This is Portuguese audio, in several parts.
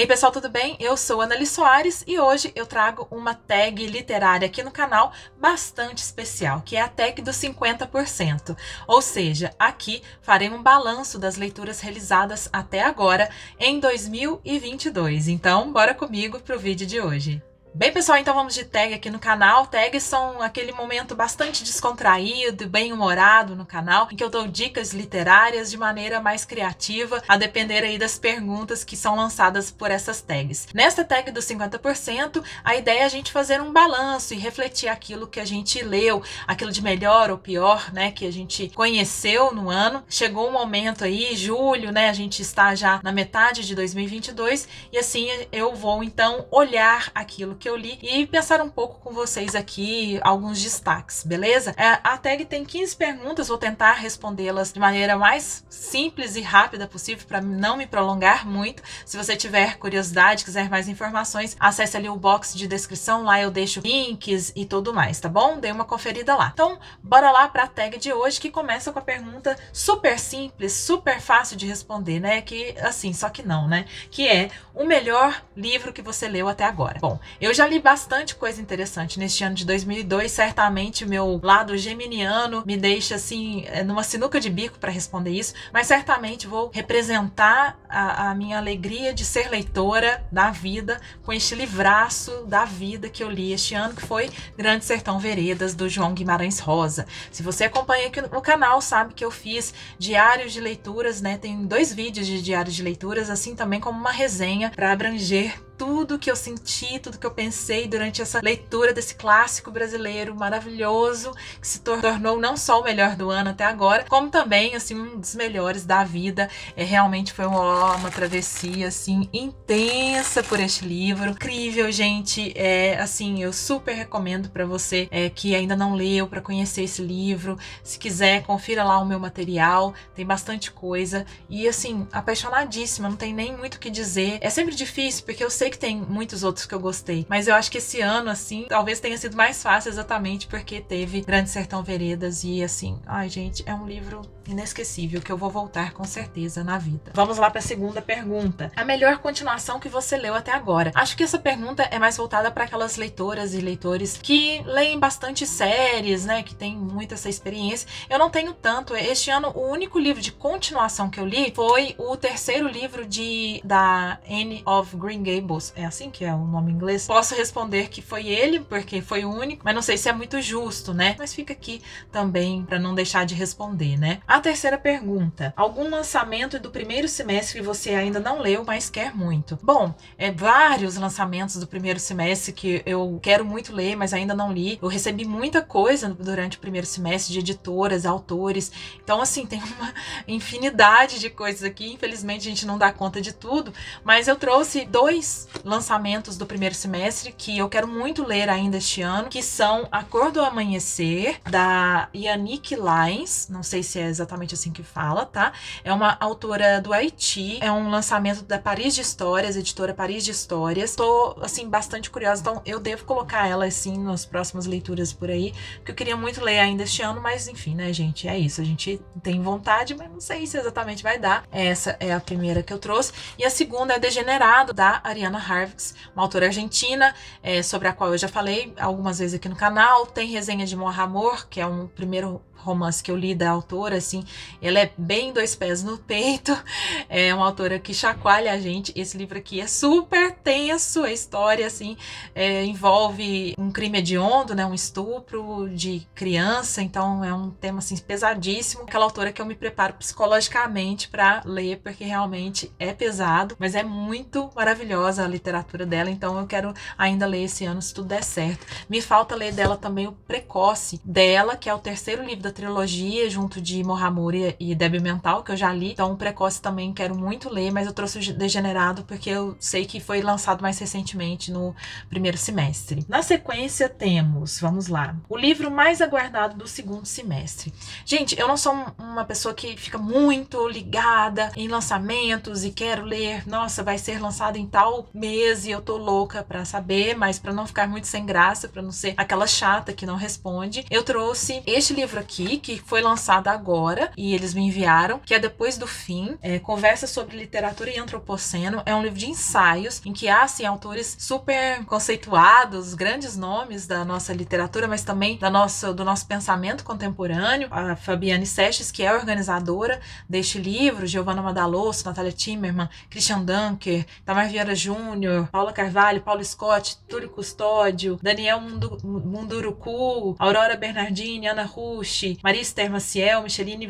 Ei pessoal, tudo bem? Eu sou Anneli Soares e hoje eu trago uma tag literária aqui no canal bastante especial, que é a tag dos 50%. Ou seja, aqui farei um balanço das leituras realizadas até agora em 2022. Então, bora comigo pro vídeo de hoje. Bem, pessoal, então vamos de tag aqui no canal. Tags são aquele momento bastante descontraído e bem-humorado no canal, em que eu dou dicas literárias de maneira mais criativa, a depender aí das perguntas que são lançadas por essas tags. Nesta tag dos 50%, a ideia é a gente fazer um balanço e refletir aquilo que a gente leu, aquilo de melhor ou pior, né, que a gente conheceu no ano. Chegou um momento aí, julho, né, a gente está já na metade de 2022, e assim eu vou então olhar aquilo que eu li e pensar um pouco com vocês aqui alguns destaques, beleza? A tag tem 15 perguntas, vou tentar respondê-las de maneira mais simples e rápida possível para não me prolongar muito. Se você tiver curiosidade, quiser mais informações, acesse ali o box de descrição, lá eu deixo links e tudo mais, tá bom? Dê uma conferida lá. Então, bora lá para a tag de hoje, que começa com a pergunta super simples, super fácil de responder, né? Que assim, só que não, né? Que é o melhor livro que você leu até agora. Bom, eu já li bastante coisa interessante neste ano de 2002, certamente o meu lado geminiano me deixa assim, numa sinuca de bico para responder isso, mas certamente vou representar a minha alegria de ser leitora da vida com este livraço da vida que eu li este ano, que foi Grande Sertão Veredas, do João Guimarães Rosa. Se você acompanha aqui no canal, sabe que eu fiz diários de leituras, né? Tem 2 vídeos de diários de leituras, assim também como uma resenha para abranger tudo que eu senti, tudo que eu pensei durante essa leitura desse clássico brasileiro maravilhoso, que se tornou não só o melhor do ano até agora, como também, assim, um dos melhores da vida. Realmente foi uma travessia, assim, intensa por este livro. Incrível, gente. Assim, eu super recomendo para você que ainda não leu, para conhecer esse livro. Se quiser, confira lá o meu material, tem bastante coisa. E, assim, apaixonadíssima, não tem nem muito o que dizer. É sempre difícil, porque eu sei que tem muitos outros que eu gostei, mas eu acho que esse ano, assim, talvez tenha sido mais fácil exatamente porque teve Grande Sertão Veredas e, assim, ai, gente, é um livro inesquecível que eu vou voltar com certeza na vida. Vamos lá para a segunda pergunta. A melhor continuação que você leu até agora? Acho que essa pergunta é mais voltada para aquelas leitoras e leitores que leem bastante séries, né, que tem muito essa experiência. Eu não tenho tanto. Este ano, o único livro de continuação que eu li foi o terceiro livro da Anne of Green Gables. É assim que é o nome em inglês? Posso responder que foi ele, porque foi o único, mas não sei se é muito justo, né? Mas fica aqui também para não deixar de responder, né? A terceira pergunta. Algum lançamento do primeiro semestre que você ainda não leu, mas quer muito? Bom, vários lançamentos do primeiro semestre que eu quero muito ler, mas ainda não li. Eu recebi muita coisa durante o primeiro semestre de editoras, autores. Então, assim, tem uma infinidade de coisas aqui. Infelizmente, a gente não dá conta de tudo, mas eu trouxe 2 lançamentos do primeiro semestre que eu quero muito ler ainda este ano, que são A Cor do Amanhecer, da Yannick Lyons, não sei se é exatamente assim que fala, tá? É uma autora do Haiti, é um lançamento da Paris de Histórias, editora Paris de Histórias. Tô, assim, bastante curiosa, então eu devo colocar ela, assim, nas próximas leituras por aí, porque eu queria muito ler ainda este ano, mas enfim, né, gente, é isso, a gente tem vontade, mas não sei se exatamente vai dar. Essa é a primeira que eu trouxe, e a segunda é Degenerado, da Ariana Harvix, uma autora argentina, sobre a qual eu já falei algumas vezes aqui no canal. Tem resenha de Morra Amor, que é um primeiro romance que eu li da autora, assim, ela é bem 2 pés no peito, é uma autora que chacoalha a gente. Esse livro aqui é super tenso, a história, assim, envolve um crime hediondo, né, um estupro de criança, então é um tema, assim, pesadíssimo. Aquela autora que eu me preparo psicologicamente para ler, porque realmente é pesado, mas é muito maravilhosa a literatura dela, então eu quero ainda ler esse ano, se tudo der certo. Me falta ler dela também o Precoce, dela, que é o terceiro livro da trilogia, junto de Mohamuri e Débil Mental, que eu já li. Então, o Precoce também quero muito ler, mas eu trouxe o Degenerado porque eu sei que foi lançado mais recentemente no primeiro semestre. Na sequência, temos, vamos lá, o livro mais aguardado do segundo semestre. Gente, eu não sou uma pessoa que fica muito ligada em lançamentos e quero ler, nossa, vai ser lançado em tal mês e eu tô louca pra saber, mas pra não ficar muito sem graça, pra não ser aquela chata que não responde, eu trouxe este livro aqui, aqui, que foi lançado agora, e eles me enviaram, que é Depois do Fim, Conversa sobre Literatura e Antropoceno. É um livro de ensaios, em que há, assim, autores super conceituados, grandes nomes da nossa literatura, mas também do nosso pensamento contemporâneo. A Fabiane Sestes, que é organizadora deste livro, Giovanna Madalosso, Natália Timmerman, Christian Dunker, Tamar Vieira Júnior, Paula Carvalho, Paulo Scott, Túlio Custódio, Daniel Munduruku, Aurora Bernardini, Ana Rushi, Maria Esther Maciel, Micheline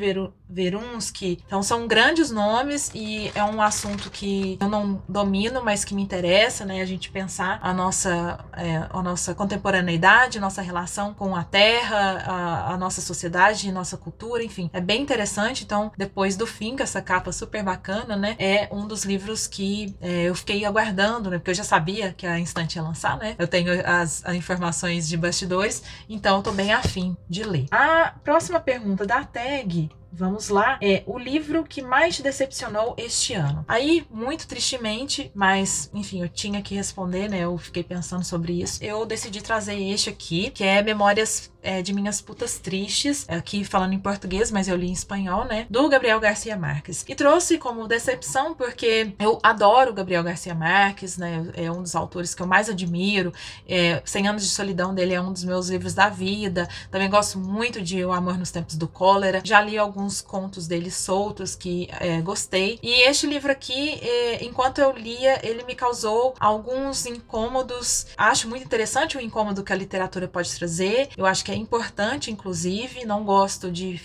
Verunski. Então são grandes nomes e é um assunto que eu não domino, mas que me interessa, né? A gente pensar a nossa contemporaneidade, nossa relação com a terra, a nossa sociedade, nossa cultura, enfim. É bem interessante. Então, Depois do Fim, com essa capa super bacana, né? É um dos livros que eu fiquei aguardando, né? Porque eu já sabia que a Instante ia lançar, né? Eu tenho as informações de bastidores, então eu tô bem afim de ler. A próxima pergunta da tag, vamos lá, é o livro que mais te decepcionou este ano. Aí, muito tristemente, mas enfim, eu tinha que responder, né? Eu fiquei pensando sobre isso. Eu decidi trazer este aqui, que é Memórias de Minhas Putas Tristes, aqui falando em português, mas eu li em espanhol, né? Do Gabriel Garcia Marques. E trouxe como decepção porque eu adoro o Gabriel Garcia Marques, né? É um dos autores que eu mais admiro. 100 Anos de Solidão dele é um dos meus livros da vida. Também gosto muito de O Amor nos Tempos do Cólera. Já li alguns contos dele soltos que gostei. E este livro aqui, enquanto eu lia, ele me causou alguns incômodos. Acho muito interessante o incômodo que a literatura pode trazer. Eu acho que é importante, inclusive. Não gosto de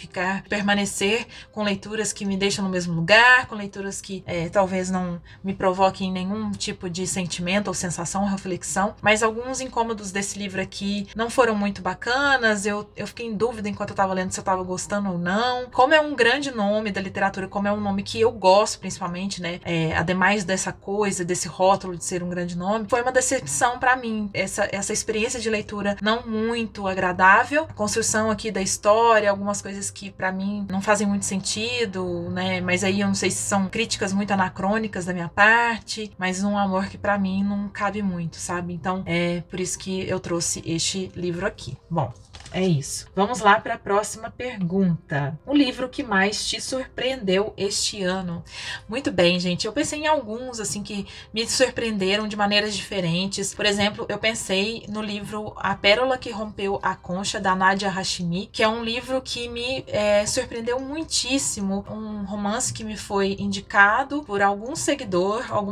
permanecer com leituras que me deixam no mesmo lugar, com leituras que talvez não me provoquem nenhum tipo de sentimento ou sensação ou reflexão. Mas alguns incômodos desse livro aqui não foram muito bacanas. Eu fiquei em dúvida enquanto eu estava lendo se eu estava gostando ou não. Como é um grande nome da literatura, como é um nome que eu gosto principalmente, né? Ademais dessa coisa, desse rótulo de ser um grande nome, foi uma decepção para mim. Essa experiência de leitura não muito agradável. A construção aqui da história, algumas coisas que para mim não fazem muito sentido, né? Mas aí eu não sei se são críticas muito anacrônicas da minha parte, mas um amor que para mim não cabe muito, sabe? Então é por isso que eu trouxe este livro aqui. Bom, é isso. Vamos lá para a próxima pergunta. O livro que mais te surpreendeu este ano? Muito bem, gente. Eu pensei em alguns, assim, que me surpreenderam de maneiras diferentes. Por exemplo, eu pensei no livro A Pérola que Rompeu a Concha, da Nadia Hashimi, que é um livro que me surpreendeu muitíssimo. Um romance que me foi indicado por alguma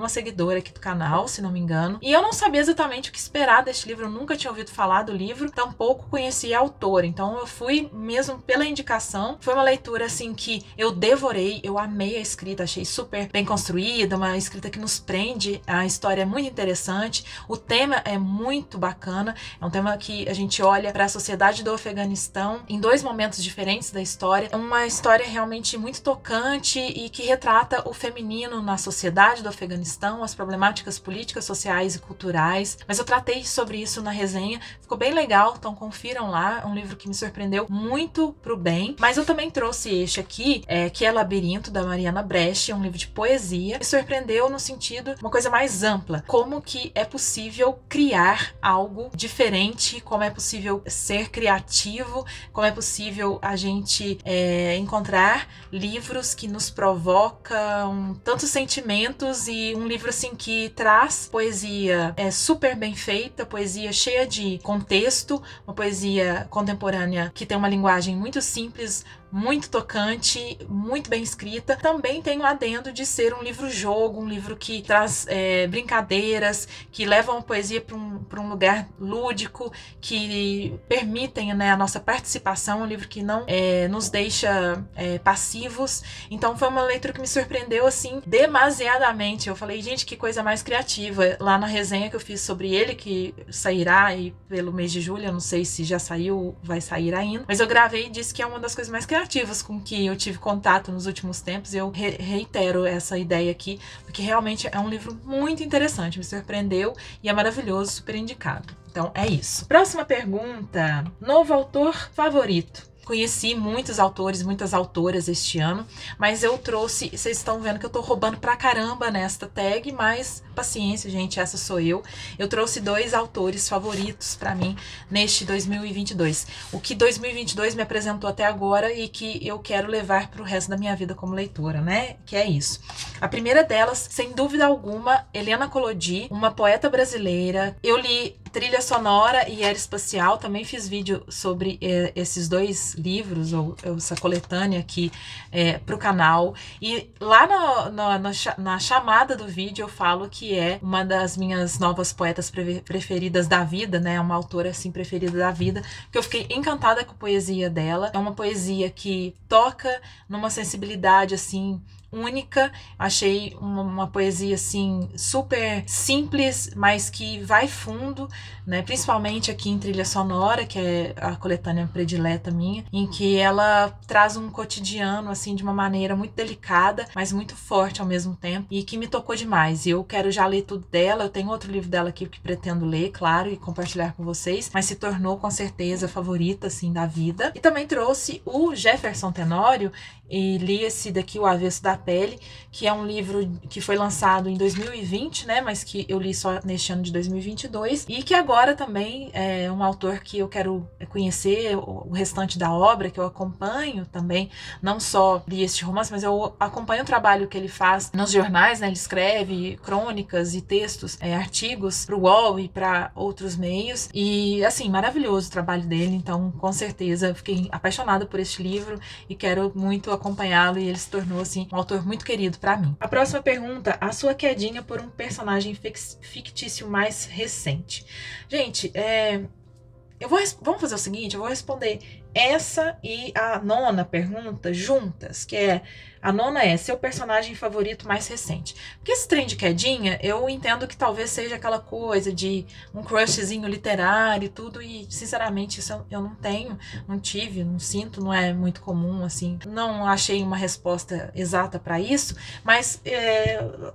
seguidora aqui do canal, se não me engano. E eu não sabia exatamente o que esperar deste livro. Eu nunca tinha ouvido falar do livro, tampouco conhecia a autora, então eu fui mesmo pela indicação. Foi uma leitura assim que eu devorei, eu amei a escrita, achei super bem construída, uma escrita que nos prende, a história é muito interessante, o tema é muito bacana, é um tema que a gente olha para a sociedade do Afeganistão em dois momentos diferentes da história, é uma história realmente muito tocante e que retrata o feminino na sociedade do Afeganistão, as problemáticas políticas, sociais e culturais, mas eu tratei sobre isso na resenha, ficou bem legal, então confiram lá. É um livro que me surpreendeu muito pro bem, mas eu também trouxe este aqui, que é Labirinto, da Mariana Brecht, é um livro de poesia. Me surpreendeu no sentido, uma coisa mais ampla, como que é possível criar algo diferente, como é possível ser criativo, como é possível a gente encontrar livros que nos provocam tantos sentimentos, e um livro assim que traz poesia super bem feita, poesia cheia de contexto, uma poesia contemporânea que tem uma linguagem muito simples, muito tocante, muito bem escrita. Também tem o adendo de ser um livro-jogo, um livro que traz brincadeiras, que levam a poesia para um lugar lúdico, que permitem, né, a nossa participação, um livro que não nos deixa passivos. Então foi uma leitura que me surpreendeu assim demasiadamente. Eu falei, gente, que coisa mais criativa. Lá na resenha que eu fiz sobre ele, que sairá aí pelo mês de julho, eu não sei se já saiu, vai sair ainda, mas eu gravei e disse que é uma das coisas mais criativas com que eu tive contato nos últimos tempos, e eu reitero essa ideia aqui, porque realmente é um livro muito interessante, me surpreendeu e é maravilhoso, super indicado. Então é isso. Próxima pergunta: novo autor favorito? conheci muitos autores, muitas autoras este ano, mas eu trouxe, vocês estão vendo que eu tô roubando pra caramba nesta tag, mas paciência, gente, essa sou eu. Eu trouxe 2 autores favoritos pra mim neste 2022. O que 2022 me apresentou até agora e que eu quero levar pro resto da minha vida como leitora, né? Que é isso. A primeira delas, sem dúvida alguma, Helena Collodi, uma poeta brasileira. Eu li Trilha Sonora e Era Espacial, também fiz vídeo sobre esses 2 livros, ou essa coletânea aqui pro canal. E lá na chamada do vídeo eu falo que é uma das minhas novas poetas preferidas da vida, né? Uma autora assim preferida da vida, que eu fiquei encantada com a poesia dela. É uma poesia que toca numa sensibilidade assim única. Achei uma poesia assim super simples, mas que vai fundo, né? Principalmente aqui em Trilha Sonora, que é a coletânea predileta minha, em que ela traz um cotidiano assim de uma maneira muito delicada, mas muito forte ao mesmo tempo, e que me tocou demais. E eu quero já ler tudo dela. Eu tenho outro livro dela aqui que pretendo ler, claro, e compartilhar com vocês, mas se tornou com certeza a favorita assim da vida. E também trouxe o Jefferson Tenório e li esse daqui, O Avesso da Pele, que é um livro que foi lançado em 2020, né, mas que eu li só neste ano de 2022, e que agora também é um autor que eu quero conhecer o restante da obra, que eu acompanho também. Não só li este romance, mas eu acompanho o trabalho que ele faz nos jornais, né? Ele escreve crônicas e textos, artigos para o UOL e para outros meios, e assim, maravilhoso o trabalho dele. Então, com certeza, fiquei apaixonada por este livro e quero muito acompanhá-lo, e ele se tornou assim um autor muito querido para mim. A próxima pergunta: a sua quedinha por um personagem fictício mais recente. Gente, vamos fazer o seguinte, eu vou responder essa e a nona pergunta juntas, que é, a nona é seu personagem favorito mais recente. Porque esse trem de quedinha, eu entendo que talvez seja aquela coisa de um crushzinho literário e tudo, e sinceramente isso eu não tenho, não tive, não sinto, não é muito comum, assim. Não achei uma resposta exata para isso, mas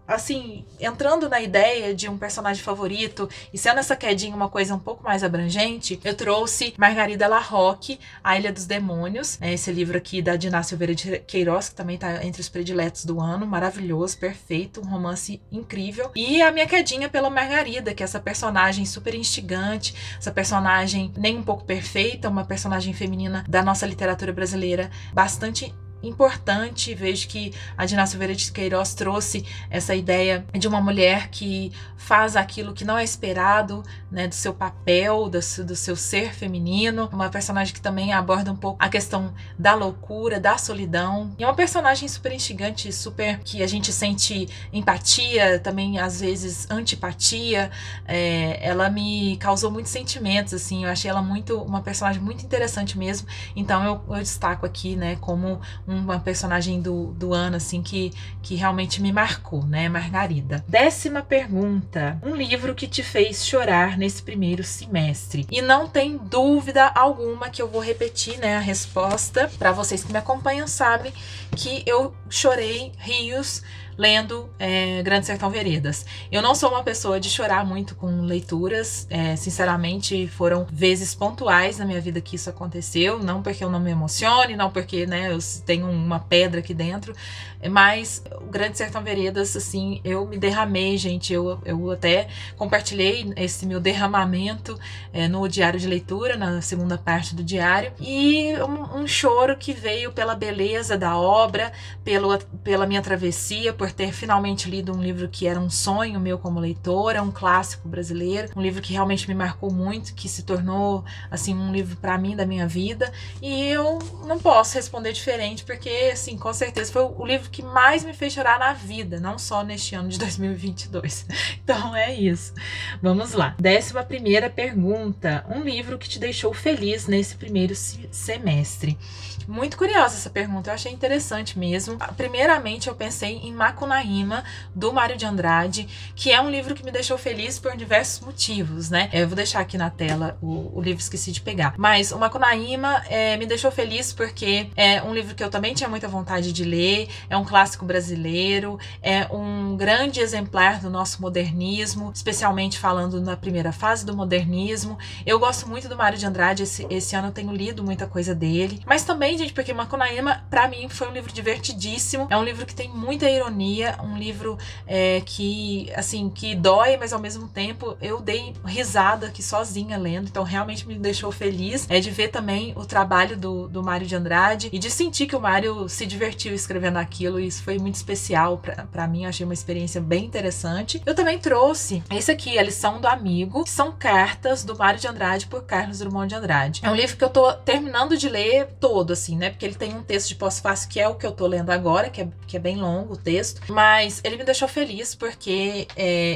assim, entrando na ideia de um personagem favorito e sendo essa quedinha uma coisa um pouco mais abrangente, eu trouxe Margarida Larroque, A Ilha dos Demônios, esse livro aqui da Diná Silveira de Queiroz, que também tá entre os prediletos do ano, maravilhoso, perfeito, um romance incrível. E a minha quedinha pela Margarida, que é essa personagem super instigante, essa personagem nem um pouco perfeita, uma personagem feminina da nossa literatura brasileira bastante importante. Vejo que a Diná Silveira de Queiroz trouxe essa ideia de uma mulher que faz aquilo que não é esperado, né, do seu papel, do seu ser feminino. Uma personagem que também aborda um pouco a questão da loucura, da solidão. E é uma personagem super instigante, super que a gente sente empatia, também às vezes antipatia. Ela me causou muitos sentimentos, assim. Eu achei ela uma personagem muito interessante mesmo. Então eu destaco aqui, né, como uma personagem do ano, assim, que realmente me marcou, né? Margarida. 10ª pergunta: um livro que te fez chorar nesse primeiro semestre. E não tem dúvida alguma que eu vou repetir, né, a resposta. Para vocês que me acompanham sabem que eu chorei rios lendo Grande Sertão Veredas. Eu não sou uma pessoa de chorar muito com leituras, sinceramente foram vezes pontuais na minha vida que isso aconteceu, não porque eu não me emocione, não porque, né, eu tenho uma pedra aqui dentro, mas o Grande Sertão Veredas, assim, eu me derramei, gente, eu até compartilhei esse meu derramamento no diário de leitura, na segunda parte do diário, e um choro que veio pela beleza da obra, pela minha travessia, por ter finalmente lido um livro que era um sonho meu como leitora, um clássico brasileiro, um livro que realmente me marcou muito, que se tornou, assim, um livro para mim da minha vida, e eu não posso responder diferente, porque, assim, com certeza foi o livro que mais me fez chorar na vida, não só neste ano de 2022. Então é isso. Vamos lá. 11ª pergunta: um livro que te deixou feliz nesse primeiro semestre. Muito curiosa essa pergunta, eu achei interessante mesmo. Primeiramente eu pensei em Macunaíma, do Mário de Andrade, que é um livro que me deixou feliz por diversos motivos, né? Eu vou deixar aqui na tela o livro, esqueci de pegar. Mas o Macunaíma me deixou feliz porque é um livro que eu também tinha muita vontade de ler, é um clássico brasileiro, é um grande exemplar do nosso modernismo, especialmente falando na primeira fase do modernismo. Eu gosto muito do Mário de Andrade, esse ano eu tenho lido muita coisa dele. Mas também, gente, porque Macunaíma, pra mim, foi um livro divertidíssimo. É um livro que tem muita ironia, um livro que, assim, que dói, mas ao mesmo tempo eu dei risada aqui sozinha lendo. Então realmente me deixou feliz de ver também o trabalho do Mário de Andrade e de sentir que o Mário se divertiu escrevendo aquilo. E isso foi muito especial pra mim, eu achei uma experiência bem interessante. Eu também trouxe esse aqui, A Lição do Amigo, que são cartas do Mário de Andrade por Carlos Drummond de Andrade. É um livro que eu tô terminando de ler todo, assim, né? Porque ele tem um texto de pós-fácil que é o que eu tô lendo agora, que é bem longo o texto, mas ele me deixou feliz porque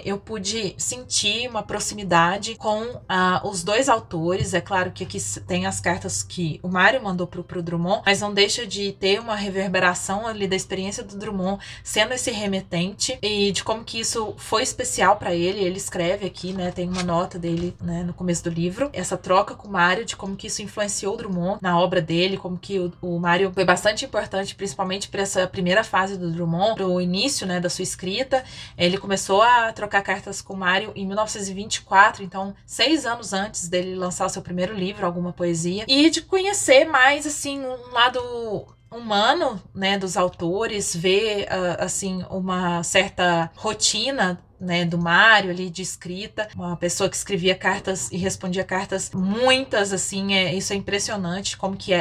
eu pude sentir uma proximidade com os dois autores. É claro que aqui tem as cartas que o Mário mandou pro Drummond, mas não deixa de ter uma reverberação ali da experiência do Drummond sendo esse remetente e de como que isso foi especial para ele. Ele escreve aqui, né, tem uma nota dele, né, no começo do livro, essa troca com o Mário, de como que isso influenciou o Drummond na obra dele, como que o Mário foi bastante importante, principalmente para essa primeira fase do Drummond, pro início, né, da sua escrita. Ele começou a trocar cartas com o Mário em 1924, então 6 anos antes dele lançar o seu primeiro livro, Alguma Poesia, e de conhecer mais, assim, um lado humano, né, dos autores, ver, assim, uma certa rotina, né, do Mário ali de escrita, uma pessoa que escrevia cartas e respondia cartas muitas, assim, isso é impressionante, como que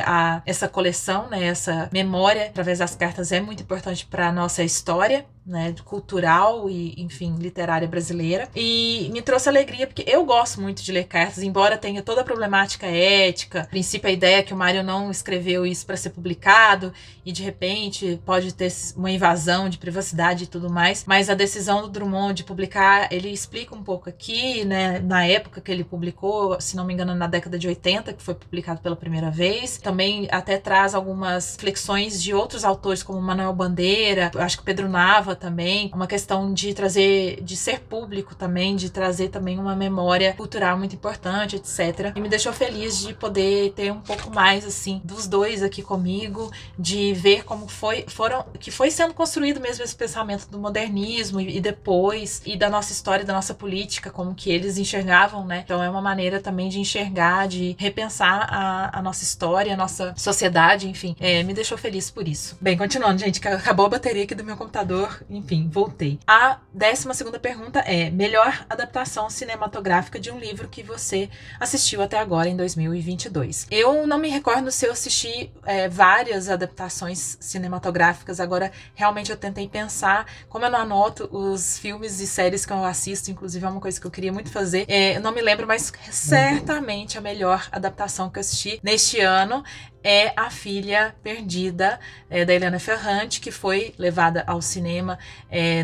essa coleção, né, essa memória através das cartas é muito importante para a nossa história, né, cultural e, enfim, literária brasileira. E me trouxe alegria, porque eu gosto muito de ler cartas, embora tenha toda a problemática ética. A princípio, a ideia é que o Mário não escreveu isso para ser publicado e, de repente, pode ter uma invasão de privacidade e tudo mais, mas a decisão do Drummond de publicar, ele explica um pouco aqui, né, na época que ele publicou, se não me engano, na década de 80, que foi publicado pela primeira vez. Também até traz algumas flexões de outros autores, como Manuel Bandeira, acho que Pedro Nava também, uma questão de trazer, de ser público também, de trazer também uma memória cultural muito importante, etc. E me deixou feliz de poder ter um pouco mais, assim, dos dois aqui comigo, de ver como que foi sendo construído mesmo esse pensamento do modernismo e depois, e da nossa história, da nossa política, como que eles enxergavam, né? Então é uma maneira também de enxergar, de repensar a nossa história, a nossa sociedade, enfim. Me deixou feliz por isso. Bem, continuando, gente, que acabou a bateria aqui do meu computador. Enfim, voltei. A 12ª pergunta é: melhor adaptação cinematográfica de um livro que você assistiu até agora em 2022. Eu não me recordo se eu assisti várias adaptações cinematográficas. Agora, realmente eu tentei pensar, como eu não anoto os filmes e séries que eu assisto, inclusive é uma coisa que eu queria muito fazer, eu não me lembro, mas certamente a melhor adaptação que eu assisti neste ano é A Filha Perdida, da Helena Ferrante, que foi levada ao cinema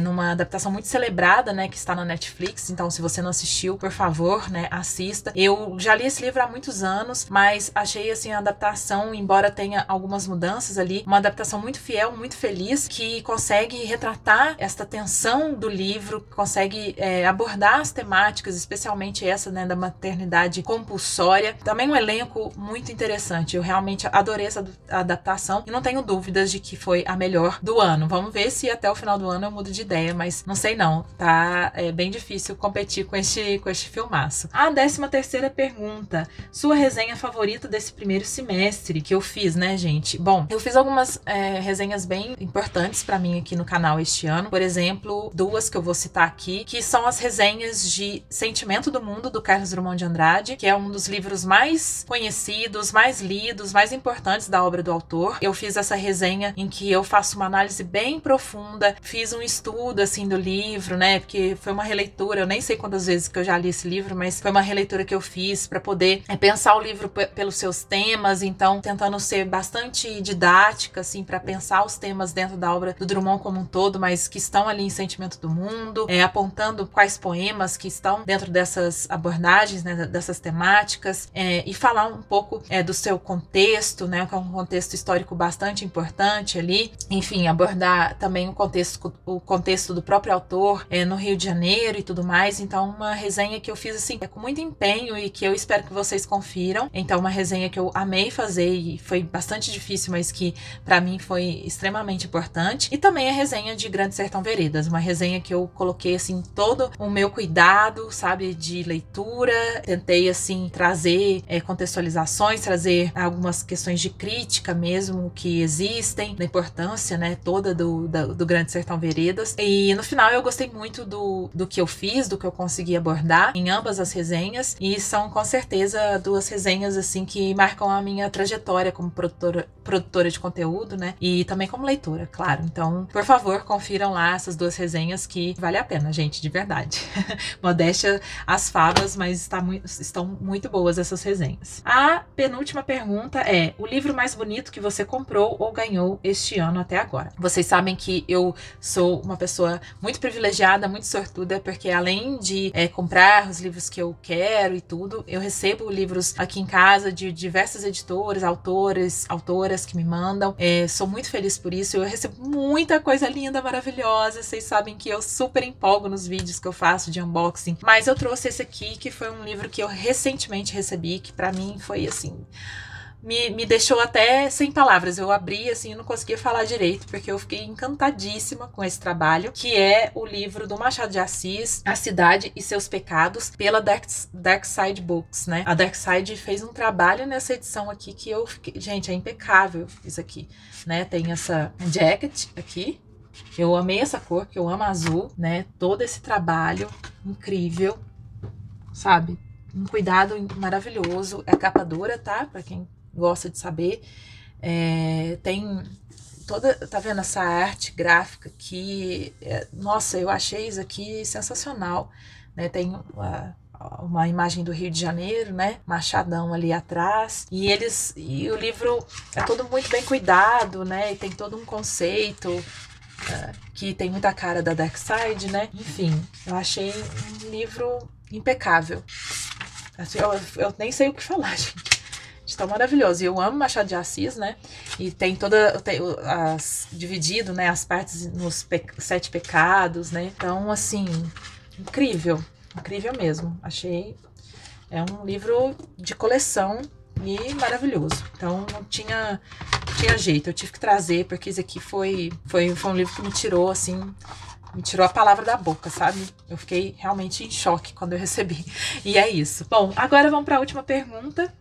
numa adaptação muito celebrada, né, que está na Netflix. Então, se você não assistiu, por favor, né, assista. Eu já li esse livro há muitos anos, mas achei, assim, a adaptação, embora tenha algumas mudanças ali, uma adaptação muito fiel, muito feliz, que consegue retratar esta tensão do livro, consegue abordar as temáticas, especialmente essa, né, da maternidade compulsória. Também um elenco muito interessante. Eu realmente adorei essa adaptação e não tenho dúvidas de que foi a melhor do ano. Vamos ver se até o final do ano eu mudo de ideia, mas não sei não, tá bem difícil competir com este filmaço. A 13ª pergunta: sua resenha favorita desse primeiro semestre que eu fiz, né, gente? Bom, eu fiz algumas resenhas bem importantes pra mim aqui no canal este ano. Por exemplo, 2 que eu vou citar aqui, que são as resenhas de Sentimento do Mundo, do Carlos Drummond de Andrade, que é um dos livros mais conhecidos, mais lidos, mais importantes da obra do autor. Eu fiz essa resenha em que eu faço uma análise bem profunda, fiz um estudo, assim, do livro, né, porque foi uma releitura, eu nem sei quantas vezes que eu já li esse livro, mas foi uma releitura que eu fiz para poder pensar o livro pelos seus temas, então tentando ser bastante didática, assim, para pensar os temas dentro da obra do Drummond como um todo, mas que estão ali em Sentimento do Mundo, apontando quais poemas que estão dentro dessas abordagens, né, dessas temáticas, e falar um pouco do seu contexto, contexto, né, que é um contexto histórico bastante importante ali. Enfim, abordar também o contexto do próprio autor no Rio de Janeiro e tudo mais. Então, uma resenha que eu fiz assim com muito empenho e que eu espero que vocês confiram. Então, uma resenha que eu amei fazer e foi bastante difícil, mas que pra mim foi extremamente importante. E também a resenha de Grande Sertão Veredas, uma resenha que eu coloquei assim todo o meu cuidado, sabe, de leitura. Tentei assim trazer contextualizações, trazer algumas questões de crítica mesmo que existem, da importância, né, toda do Grande Sertão Veredas. E no final eu gostei muito do que eu fiz, do que eu consegui abordar em ambas as resenhas, e são com certeza duas resenhas assim que marcam a minha trajetória como produtora de conteúdo, né, e também como leitora, claro. Então, por favor, confiram lá essas duas resenhas que vale a pena, gente, de verdade. Modéstia às favas, mas estão muito boas essas resenhas. A penúltima pergunta é: o livro mais bonito que você comprou ou ganhou este ano até agora? Vocês sabem que eu sou uma pessoa muito privilegiada, muito sortuda, porque além de comprar os livros que eu quero e tudo, eu recebo livros aqui em casa de diversas editoras, autoras que me mandam. Sou muito feliz por isso. Eu recebo muita coisa linda, maravilhosa. Vocês sabem que eu super empolgo nos vídeos que eu faço de unboxing, mas eu trouxe esse aqui, que foi um livro que eu recentemente recebi, que pra mim foi assim, me deixou até sem palavras. Eu abri assim e não conseguia falar direito, porque eu fiquei encantadíssima com esse trabalho, que é o livro do Machado de Assis, A Cidade e Seus Pecados, pela Dark Side Books, né? A Dark Side fez um trabalho nessa edição aqui que eu fiquei... Gente, é impecável isso aqui, né? Tem essa jacket aqui. Eu amei essa cor, que eu amo azul, né? Todo esse trabalho incrível, sabe? Um cuidado maravilhoso. É capa dura, tá? Pra quem gosta de saber. Tem toda... Tá vendo essa arte gráfica aqui? Nossa, eu achei isso aqui sensacional, né? Tem uma imagem do Rio de Janeiro, né? Machadão ali atrás. E o livro é todo muito bem cuidado, né? E tem todo um conceito que tem muita cara da Dark Side, né? Enfim, eu achei um livro impecável. Eu nem sei o que falar, gente. Tão maravilhoso. E eu amo Machado de Assis, né? E tem dividido, né, as partes nos 7 pecados, né? Então, assim, incrível. Incrível mesmo. Achei... É um livro de coleção e maravilhoso. Então, não tinha jeito. Eu tive que trazer, porque esse aqui foi um livro que me tirou, assim... Me tirou a palavra da boca, sabe? Eu fiquei realmente em choque quando eu recebi. E é isso. Bom, agora vamos para a última pergunta,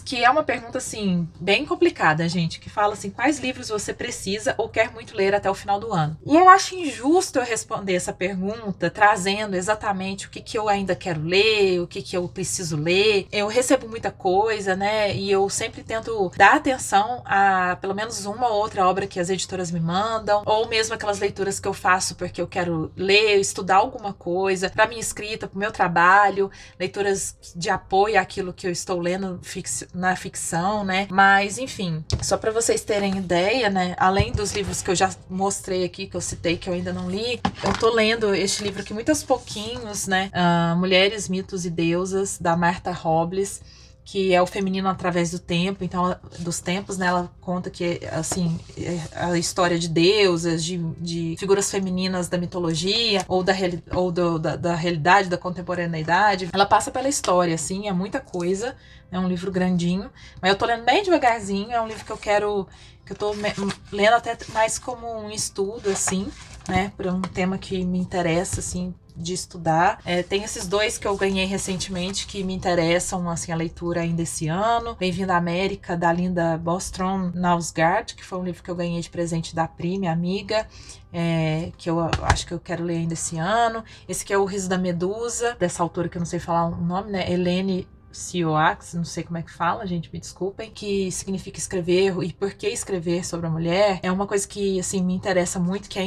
que é uma pergunta, assim, bem complicada, gente. Que fala assim: quais livros você precisa ou quer muito ler até o final do ano? E eu acho injusto eu responder essa pergunta trazendo exatamente o que eu ainda quero ler, o que eu preciso ler. Eu recebo muita coisa, né? E eu sempre tento dar atenção a pelo menos uma ou outra obra que as editoras me mandam, ou mesmo aquelas leituras que eu faço porque eu quero ler, estudar alguma coisa para minha escrita, para o meu trabalho, leituras de apoio àquilo que eu estou lendo na ficção, né? Mas, enfim, só para vocês terem ideia, né? Além dos livros que eu já mostrei aqui, que eu citei, que eu ainda não li, eu tô lendo este livro aqui muito aos pouquinhos, né? Mulheres, Mitos e Deusas, da Martha Robles, que é o feminino através do tempo, então, dos tempos, né? Ela conta que, assim, a história de deusas, de figuras femininas da mitologia, ou da realidade, da contemporaneidade. Ela passa pela história, assim, é muita coisa, é um livro grandinho, mas eu tô lendo bem devagarzinho, é um livro que eu tô lendo até mais como um estudo, assim, né? Por um tema que me interessa, assim, de estudar. Tem esses dois que eu ganhei recentemente que me interessam, assim, a leitura ainda esse ano. Bem-vindo à América, da Linda Bostrom Nausgaard, que foi um livro que eu ganhei de presente da Pri, minha amiga, que eu acho que eu quero ler ainda esse ano. Esse aqui é O Riso da Medusa, dessa autora que eu não sei falar o nome, né? Helene Sioax, não sei como é que fala, gente, me desculpem, que significa escrever e por que escrever sobre a mulher. É uma coisa que, assim, me interessa muito, que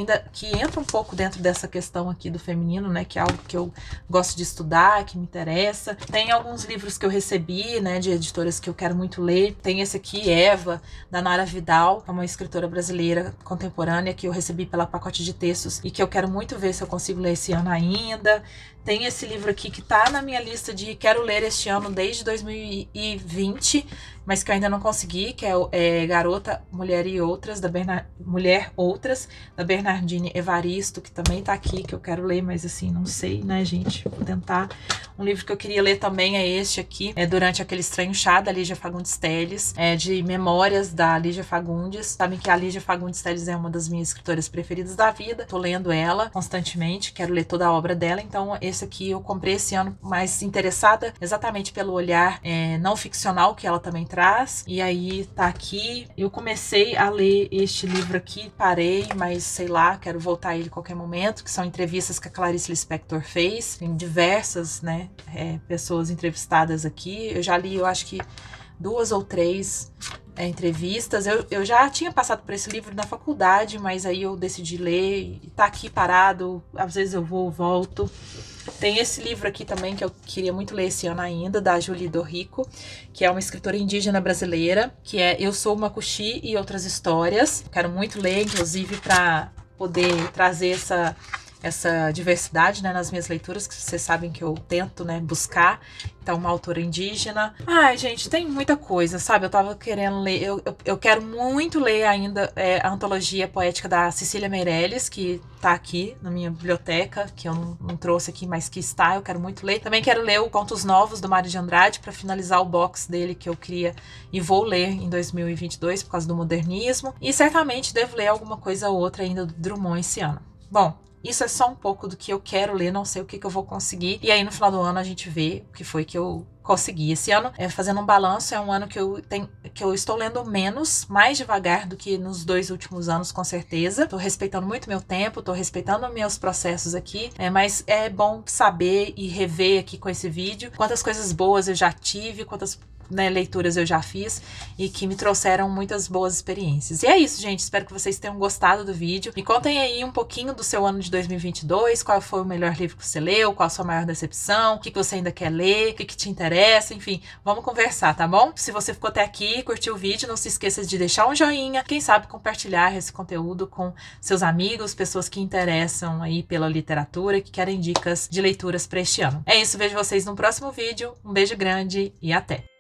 entra um pouco dentro dessa questão aqui do feminino, né, que é algo que eu gosto de estudar, que me interessa. Tem alguns livros que eu recebi, né, de editoras que eu quero muito ler. Tem esse aqui, Eva, da Nara Vidal, que é uma escritora brasileira contemporânea, que eu recebi pela Pacote de Textos e que eu quero muito ver se eu consigo ler esse ano ainda. Tem esse livro aqui que tá na minha lista de quero ler este ano, desde 2020, mas que eu ainda não consegui, que é Garota, Mulher e Outras, Mulher Outras, da Bernardine Evaristo, que também tá aqui, que eu quero ler, mas assim, não sei, né, gente? Vou tentar. Um livro que eu queria ler também é este aqui, Durante Aquele Estranho Chá, da Lígia Fagundes Telles, de memórias da Lígia Fagundes. Sabem que a Lígia Fagundes Telles é uma das minhas escritoras preferidas da vida, tô lendo ela constantemente, quero ler toda a obra dela, então esse aqui eu comprei esse ano, mais interessada exatamente pelo olhar não ficcional que ela também traz. E aí tá aqui, eu comecei a ler este livro aqui, parei, mas sei lá, quero voltar a ele a qualquer momento, que são entrevistas que a Clarice Lispector fez, tem diversas, né, pessoas entrevistadas aqui. Eu já li, eu acho que 2 ou 3 entrevistas. Eu já tinha passado por esse livro na faculdade, mas aí eu decidi ler e tá aqui parado, às vezes eu volto. Tem esse livro aqui também que eu queria muito ler esse ano ainda, da Julie Dorrico, que é uma escritora indígena brasileira, que é Eu Sou uma Cuxi e Outras Histórias. Quero muito ler, inclusive, para poder trazer essa diversidade, né, nas minhas leituras, que vocês sabem que eu tento, né, buscar. Então, uma autora indígena. Ai, gente, tem muita coisa, sabe? Eu tava querendo ler, eu quero muito ler ainda a antologia poética da Cecília Meirelles, que tá aqui na minha biblioteca, que eu não trouxe aqui, mas que está, eu quero muito ler. Também quero ler o Contos Novos, do Mário de Andrade, para finalizar o box dele, que eu queria e vou ler em 2022, por causa do modernismo. E certamente devo ler alguma coisa ou outra ainda do Drummond esse ano. Bom, isso é só um pouco do que eu quero ler, não sei o que eu vou conseguir. E aí no final do ano a gente vê o que foi que eu consegui. Esse ano, fazendo um balanço, é um ano que eu estou lendo menos, mais devagar do que nos 2 últimos anos, com certeza. Tô respeitando muito meu tempo, tô respeitando meus processos aqui, mas é bom saber e rever aqui com esse vídeo quantas coisas boas eu já tive, quantas leituras eu já fiz e que me trouxeram muitas boas experiências. E é isso, gente. Espero que vocês tenham gostado do vídeo. Me contem aí um pouquinho do seu ano de 2022, qual foi o melhor livro que você leu, qual a sua maior decepção, o que você ainda quer ler, o que te interessa, enfim, vamos conversar, tá bom? Se você ficou até aqui, curtiu o vídeo, não se esqueça de deixar um joinha, quem sabe compartilhar esse conteúdo com seus amigos, pessoas que interessam aí pela literatura, que querem dicas de leituras para este ano. É isso, vejo vocês no próximo vídeo, um beijo grande e até!